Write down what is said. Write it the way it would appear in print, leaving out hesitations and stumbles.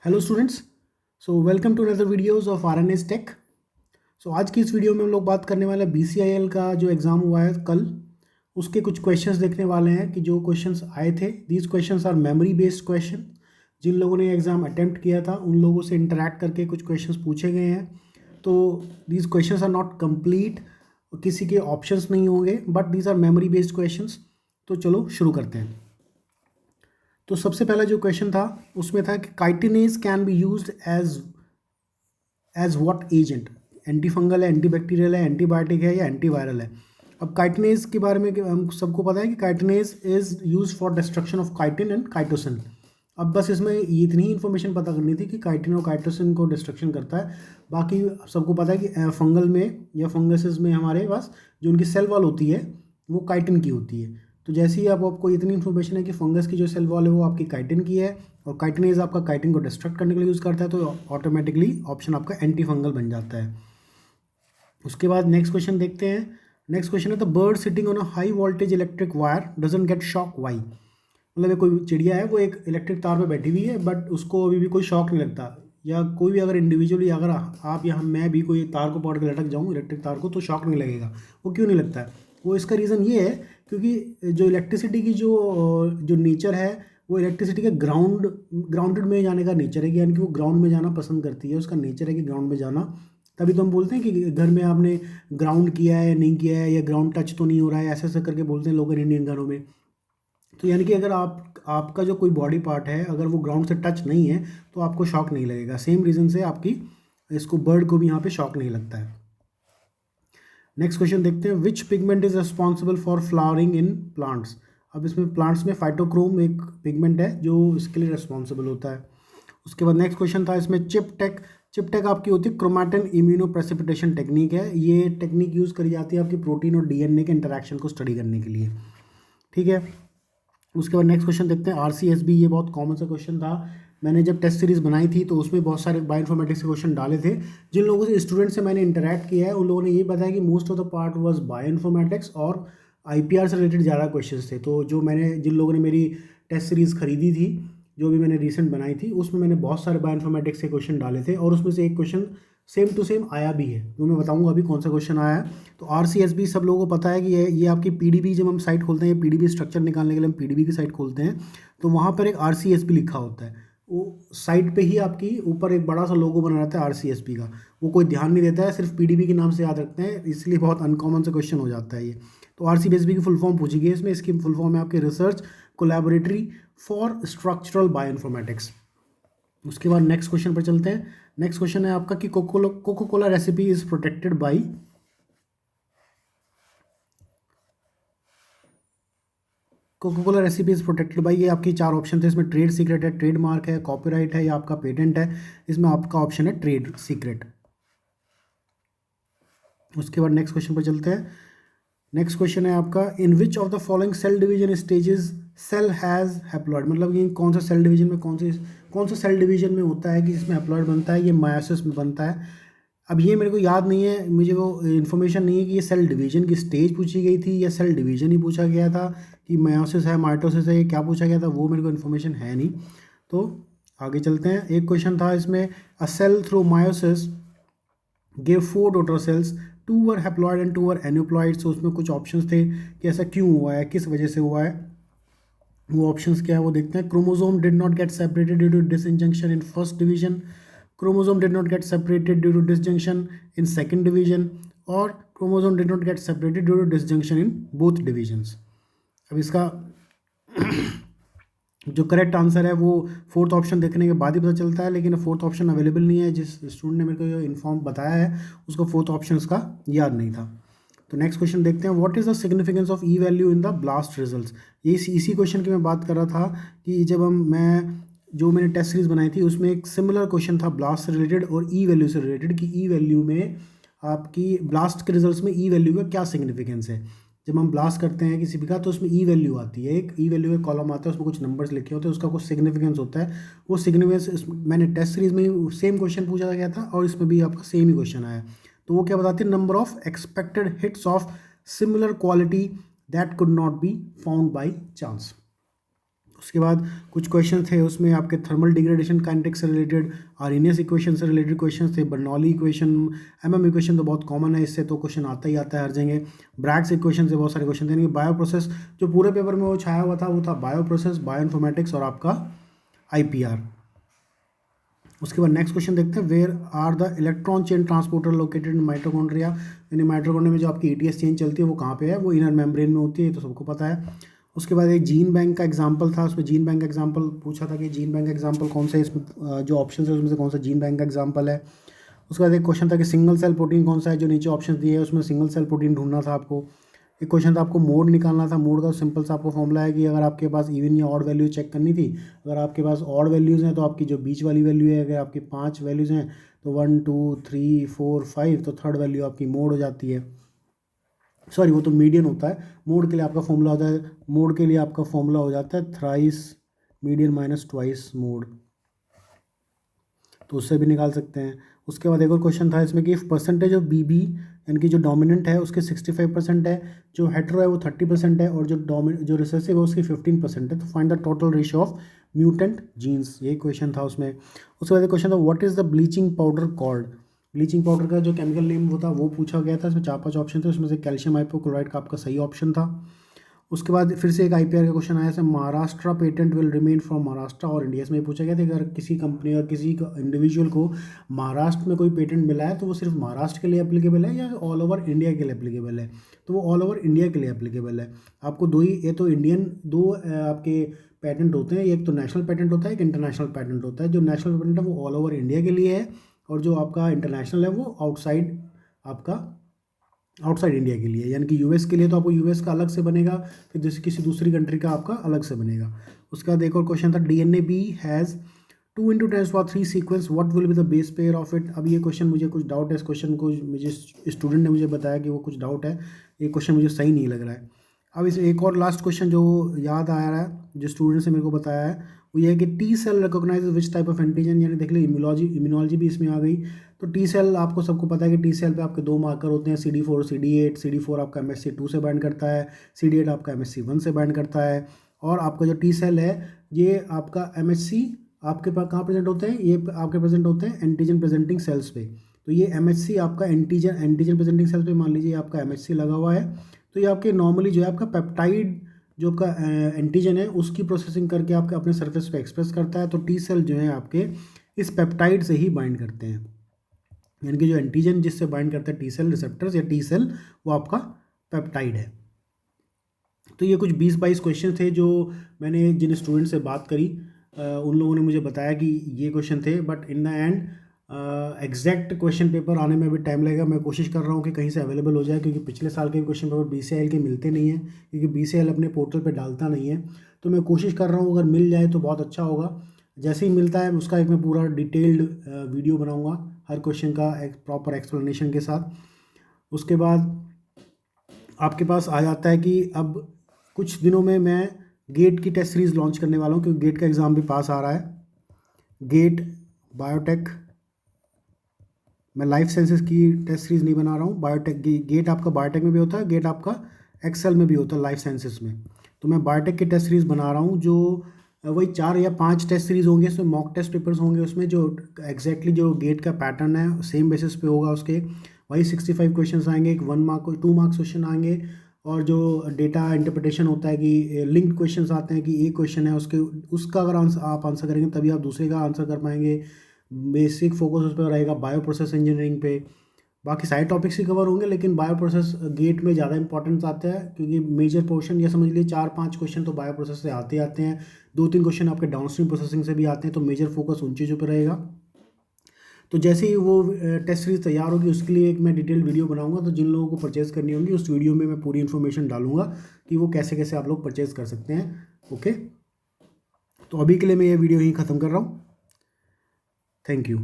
Hello students. Welcome to another videos of RNS tech. आज की इस वीडियो में हम लोग बात करने वाले बीसीआईएल का जो एग्ज़ाम हुआ है कल, उसके कुछ क्वेश्चंस देखने वाले हैं कि जो क्वेश्चंस आए थे। These questions are memory based question. जिन लोगों ने एग्ज़ाम अटेम्प्ट किया था उन लोगों से इंटरेक्ट करके कुछ क्वेश्चंस पूछे गए हैं। तो these questions are not complete, किसी के ऑप्शंस नहीं होंगे, but these are memory based questions. तो चलो शुरू करते हैं। तो सबसे पहला जो क्वेश्चन था उसमें था कि chitinase can be used as what agent. Anti fungal है, एंटी बैक्टीरियल है, एंटीबायोटिक है या एंटीवायरल है। अब काइटिनेज के बारे में हम सबको पता है कि chitinase is use for destruction of chitin and chitosan. अब बस इसमें ये इतनी ही इन्फॉर्मेशन पता करनी थी कि काइटिन और काइटोसिन को डिस्ट्रक्शन करता है। बाकी सबको पता है कि फंगल में या फंगसेस में हमारे पास जो उनकी सेल वॉल होती है वो काइटिन की होती है। तो जैसे ही अब आपको इतनी इन्फॉर्मेशन है कि फंगस की जो सेल वॉल है वो आपकी काइटिन की है और काइटिनेज आपका काइटिन को डिस्ट्रक्ट करने के लिए यूज़ करता है, तो ऑटोमेटिकली ऑप्शन आपका एंटी फंगल बन जाता है। उसके बाद नेक्स्ट क्वेश्चन देखते हैं। नेक्स्ट क्वेश्चन है the bird sitting on a high voltage electric wire doesn't get shock why. मतलब कोई चिड़िया है, वो एक इलेक्ट्रिक तार पे बैठी हुई है बट उसको अभी भी कोई शॉक नहीं लगता। या कोई भी अगर इंडिविजुअली अगर आप या मैं भी कोई तार को पकड़ के लटक जाऊँ इलेक्ट्रिक तार को तो शॉक नहीं लगेगा। वो क्यों नहीं लगता है? वो इसका रीज़न ये है क्योंकि जो इलेक्ट्रिसिटी की जो नेचर है वो इलेक्ट्रिसिटी के ग्राउंडेड में जाने का नेचर है कि यानी कि वो ग्राउंड में जाना पसंद करती है। उसका नेचर है कि ग्राउंड में जाना। तभी तो हम बोलते हैं कि घर में आपने ग्राउंड किया है नहीं किया है या ग्राउंड टच तो नहीं हो रहा है, ऐसे ऐसे करके बोलते हैं लोग इंडियन घरों में। तो यानी कि अगर आपका जो कोई बॉडी पार्ट है अगर वो ग्राउंड से टच नहीं है तो आपको शॉक नहीं लगेगा। सेम रीज़न से आपकी इसको बर्ड को भी यहाँ पे शॉक नहीं लगता है। नेक्स्ट क्वेश्चन देखते हैं which pigment is responsible for flowering in plants. अब इसमें प्लांट्स में फाइटोक्रोम एक पिगमेंट है जो इसके लिए रिस्पॉन्सिबल होता है। उसके बाद नेक्स्ट क्वेश्चन था इसमें चिपटेक। चिपटेक आपकी होती है क्रोमैटिन इम्यूनो प्रेसिपिटेशन टेक्निक है। ये टेक्निक यूज़ करी जाती है आपकी प्रोटीन और डीएनए के इंटरेक्शन को स्टडी करने के लिए। ठीक है। उसके बाद नेक्स्ट क्वेश्चन देखते हैं आरसीएसबी। ये बहुत कॉमन सा क्वेश्चन था। मैंने जब टेस्ट सीरीज़ बनाई थी तो उसमें बहुत सारे बायोइन्फॉर्मेटिक्स के क्वेश्चन डाले थे। जिन लोगों से स्टूडेंट से मैंने इंटरेक्ट किया है उन लोगों ने ये बताया कि most of the part was bioinformatics और आईपीआर से रिलेटेड ज़्यादा क्वेश्चंस थे। तो जो मैंने जिन लोगों ने मेरी टेस्ट सीरीज़ खरीदी थी जो भी मैंने रिसेंट बनाई थी उसमें मैंने बहुत सारे बायोइन्फॉर्मेटिक्स के क्वेश्चन डाले थे और उसमें से एक क्वेश्चन सेम टू सेम आया भी है। तो मैं बताऊंगा अभी कौन सा क्वेश्चन आया है। तो आरसीएसबी सब लोगों को पता है कि ये आपकी पीडीबी, जब हम साइट खोलते हैं पीडीबी स्ट्रक्चर निकालने के लिए हम पीडीबी की साइट खोलते हैं तो वहाँ पर एक आरसीएसबी लिखा होता है। वो साइट पे ही आपकी ऊपर एक बड़ा सा लोगो बना रहता है आरसीएसबी का। वो कोई ध्यान नहीं देता है, सिर्फ पीडीबी के नाम से याद रखते हैं, इसलिए बहुत अनकॉमन सा क्वेश्चन हो जाता है ये। तो आरसीएसबी की फुल फॉर्म पूछी गई है इसमें। इसकी फुल फॉर्म है आपके research collaboratory for structural bioinformatics. उसके बाद नेक्स्ट क्वेश्चन पर चलते हैं। नेक्स्ट क्वेश्चन है आपका कि coca cola recipe is protected by. Coca cola recipe is protected by, ये आपकी चार ऑप्शन थे इसमें। ट्रेड सीक्रेट है, ट्रेडमार्क है, कॉपीराइट है या आपका पेटेंट है। इसमें आपका ऑप्शन है ट्रेड सीक्रेट। उसके बाद नेक्स्ट क्वेश्चन पर चलते हैं। नेक्स्ट क्वेश्चन है आपका in which of the following cell division stages cell has haploid. मतलब कि कौन सा सेल डिवीजन में कौन सा सेल डिवीजन में होता है कि जिसमें हैप्लॉइड बनता है। ये मायोसिस में बनता है। अब ये मेरे को याद नहीं है, मुझे वो इन्फॉर्मेशन नहीं है कि ये सेल डिवीजन की स्टेज पूछी गई थी या सेल डिवीजन ही पूछा गया था कि मायोसिस है माइटोसिस है, ये क्या पूछा गया था वो मेरे को इन्फॉर्मेशन है नहीं। तो आगे चलते हैं। एक क्वेश्चन था इसमें a cell through meiosis give 4 daughter cells, 2 were haploid and 2 were aneuploid. So उसमें कुछ ऑप्शंस थे कि ऐसा क्यों हुआ है, किस वजह से हुआ है। वो ऑप्शंस क्या है वो देखते हैं। Chromosome did not get separated due to disjunction in first division, chromosome did not get separated due to disjunction in second division, or chromosome did not get separated due to disjunction in both divisions। अब इसका जो correct answer है वो fourth option देखने के बाद ही पता चलता है, लेकिन फोर्थ ऑप्शन अवेलेबल नहीं है। जिस स्टूडेंट ने मेरे को ये इन्फॉर्म बताया है उसको फोर्थ ऑप्शन उसका याद नहीं था। तो नेक्स्ट क्वेश्चन देखते हैं what is the significance of E value in the blast results. ये इसी क्वेश्चन की मैं बात कर रहा था कि जब मैंने टेस्ट सीरीज बनाई थी उसमें एक सिमिलर क्वेश्चन था ब्लास्ट से रिलेटेड और ई वैल्यू से रिलेटेड कि ई वैल्यू में आपकी ब्लास्ट के रिजल्ट्स में ई वैल्यू का क्या सिग्निफिकेंस है। जब हम ब्लास्ट करते हैं किसी भी का तो उसमें ई वैल्यू आती है, एक ई वैल्यू का कॉलम आता है उसमें कुछ नंबर्स लिखे होते हैं, उसका कुछ सिग्निफिकेंस होता है। वो सिग्निफिकेंस मैंने टेस्ट सीरीज में सेम क्वेश्चन पूछा गया था और इसमें भी आपका सेम ही क्वेश्चन आया। तो वो क्या बताते हैं number of expected hits of similar quality that could not be found by chance. उसके बाद कुछ क्वेश्चन थे उसमें आपके थर्मल डिग्रेडेशन काइनेटिक्स से रिलेटेड, आर्रहनियस इक्वेशन से रिलेटेड क्वेश्चन थे, बर्नौली इक्वेशन, एमएम इक्वेशन तो बहुत कॉमन है, इससे तो क्वेश्चन आता ही आता है हर जगह। ब्रैग्स इक्वेशन से बहुत सारे क्वेश्चन थे, यानी कि बायो प्रोसेस जो पूरे पेपर में वो छाया हुआ था वो था बायो प्रोसेस, बायो इन्फॉर्मेटिक्स और आपका आईपीआर। उसके बाद नेक्स्ट क्वेश्चन देखते हैं, where are the electron chain transporter located in mitochondria, यानी माइटोकॉन्ड्रिया में जो आपकी ईटीएस चेन चलती है वो कहाँ पे है, वो इनर मेम्ब्रेन में होती है, तो सबको पता है। उसके बाद एक जीन बैंक का एग्जांपल था, उसमें जीन बैंक का एग्जांपल पूछा था कि जीन बैंक का एग्जांपल कौन सा है, इसमें जो ऑप्शन है उसमें से कौन सा जीन बैंक का एग्जांपल है। उसके बाद एक क्वेश्चन था कि सिंगल सेल प्रोटीन कौन सा है, जो नीचे ऑप्शन दिए है उसमें सिंगल सेल प्रोटीन ढूंढना था आपको। एक क्वेश्चन था आपको मोड निकालना था, मोड का सिंपल सा आपको फॉर्मूला है कि अगर आपके पास इवन या ऑड वैल्यू चेक करनी थी, अगर आपके पास ऑड वैल्यूज़ हैं तो आपकी जो बीच वाली वैल्यू है, अगर आपकी 5 वैल्यूज़ हैं तो 1 2 3 4 5, तो थर्ड वैल्यू आपकी मोड हो जाती है, सॉरी वो तो मीडियन होता है। मोड के लिए आपका फॉर्मूला होता है, मोड के लिए आपका फॉर्मूला हो जाता है thrice median minus twice mode, तो उससे भी निकाल सकते हैं। उसके बाद एक और क्वेश्चन था इसमें कि इफ परसेंटेज ऑफ बीबी, यानी कि जो डोमिनेंट है उसके 65% है, जो हेटेरो है वो 30% है, और जो रिसेसिव है उसकी 15% है, तो find the total ratio of mutant genes, यही क्वेश्चन था उसमें। उसके बाद एक क्वेश्चन था what is the bleaching powder called, bleaching powder का जो केमिकल नेम वो था वो पूछा गया था। इसमें 4-5 ऑप्शन थे, उसमें से कैल्शियम हाइपोक्लोराइड का आपका सही ऑप्शन था। उसके बाद फिर से एक आईपीआर का क्वेश्चन आया, Maharashtra patent will remain from Maharashtra और इंडिया। इसमें पूछा गया था अगर किसी कंपनी या किसी इंडिविजुअल को महाराष्ट्र में कोई पेटेंट मिला है तो वो सिर्फ महाराष्ट्र के लिए एप्लीकेबल है या ऑल ओवर इंडिया के लिए एप्लीकेबल है, तो वो ऑल ओवर इंडिया के लिए एप्लीकेबल है। आपको दो ही, ये तो इंडियन दो आपके पेटेंट होते हैं, एक तो नेशनल पेटेंट होता है, एक इंटरनेशनल पेटेंट होता है। जो नेशनल पेटेंट है वो ऑल ओवर इंडिया के लिए है, और जो आपका इंटरनेशनल है वो आउटसाइड आपका आउटसाइड इंडिया के लिए, यानी कि यूएस के लिए तो आपको यूएस का अलग से बनेगा, फिर जैसे किसी दूसरी कंट्री का आपका अलग से बनेगा। उसके बाद एक और क्वेश्चन था DNA B has 2 × 10⁻³ sequence, what will be the base pair of it. अब ये क्वेश्चन मुझे कुछ डाउट है, इस क्वेश्चन को मुझे स्टूडेंट ने मुझे बताया कि वो कुछ डाउट है, ये क्वेश्चन मुझे सही नहीं लग रहा है। अब इस एक और लास्ट क्वेश्चन जो याद आ रहा है जो स्टूडेंट से मेरे को बताया है वो ये है कि T cell recognise which type of antigen, यानी देख लो इम्यूनोलॉजी भी इसमें आ गई। तो टी सेल आपको सबको पता है कि टी सेल पे आपके 2 मार्कर होते हैं, CD4 CD8। CD4 आपका MHC2 से बाइंड करता है, CD8 आपका MHC1 से बाइंड करता है। और आपका जो टी सेल है ये आपका MHC आपके पास कहाँ प्रेजेंट होते हैं, ये आपके प्रेजेंट होते हैं एंटीजन प्रेजेंटिंग सेल्स पे। तो ये MHC आपका एंटीजन प्रेजेंटिंग सेल्स पे, मान लीजिए आपका MHC लगा हुआ है, तो ये आपके नॉर्मली जो है आपका पेप्टाइड जो का एंटीजन है उसकी प्रोसेसिंग करके आपके अपने सरफेस पे एक्सप्रेस करता है। तो टी सेल जो है आपके इस पेप्टाइड से ही बाइंड करते हैं, यानी कि जो एंटीजन जिससे बाइंड करता है टी सेल रिसेप्टर्स या टी सेल, वो आपका पेप्टाइड है। तो ये कुछ 20-22 क्वेश्चन थे जो मैंने जिन स्टूडेंट से बात करी उन लोगों ने मुझे बताया कि ये क्वेश्चन थे, but in the end exact question paper आने में भी टाइम लगेगा। मैं कोशिश कर रहा हूँ कि कहीं से अवेलेबल हो जाए, क्योंकि पिछले साल के क्वेश्चन पेपर BCIL के मिलते नहीं हैं, क्योंकि BCIL अपने पोर्टल पे डालता नहीं है। तो मैं कोशिश कर रहा हूँ अगर मिल जाए तो बहुत अच्छा होगा। जैसे ही मिलता है उसका एक मैं पूरा डिटेल्ड वीडियो बनाऊँगा हर क्वेश्चन का एक प्रॉपर एक्सप्लेनेशन के साथ। उसके बाद आपके पास आ जाता है कि अब कुछ दिनों में मैं गेट की टेस्ट सीरीज़ लॉन्च करने वाला हूँ, क्योंकि गेट का एग्ज़ाम भी पास आ रहा है। गेट बायोटेक, मैं लाइफ साइंसेस की टेस्ट सीरीज़ नहीं बना रहा हूँ, बायोटेक गेट आपका बायोटेक में भी होता है, गेट आपका एक्सेल में भी होता है लाइफ साइंसेस में। तो मैं बायोटेक की टेस्ट सीरीज़ बना रहा हूँ, जो वही 4 या 5 टेस्ट सीरीज़ होंगे, इसमें मॉक टेस्ट पेपर्स होंगे, उसमें जो एग्जैक्टली जो गेट का पैटर्न है सेम बेसिस पे होगा उसके, वही 65 क्वेश्चन आएंगे, एक 1 मार्क 2 मार्क्स क्वेश्चन आएंगे, और जो डेटा इंटरप्रिटेशन होता है कि लिंक्ड क्वेश्चंस आते हैं कि एक क्वेश्चन है उसका अगर आप आंसर करेंगे तभी आप दूसरे का आंसर कर पाएंगे। बेसिक फोकस उस पर रहेगा बायो प्रोसेस इंजीनियरिंग पे। बाकी सारे टॉपिक्स ही कवर होंगे, लेकिन बायो प्रोसेस गेट में ज़्यादा इंपॉर्टेंस आता है, क्योंकि मेजर पोर्शन ये समझ लीजिए 4-5 क्वेश्चन तो बायो प्रोसेस से आते आते हैं, 2-3 क्वेश्चन आपके डाउनस्ट्रीम प्रोसेसिंग से भी आते हैं, तो मेजर फोकस उन चीज़ों पर रहेगा। तो जैसे ही वो टेस्ट सीरीज तैयार होगी उसके लिए एक मैं डिटेल वीडियो बनाऊंगा, तो जिन लोगों को परचेज़ करनी होगी उस वीडियो में मैं पूरी इन्फॉर्मेशन डालूंगा कि वो कैसे कैसे आप लोग परचेज़ कर सकते हैं। ओके, तो अभी के लिए मैं ये वीडियो यहीं ख़त्म कर रहा हूँ। Thank you.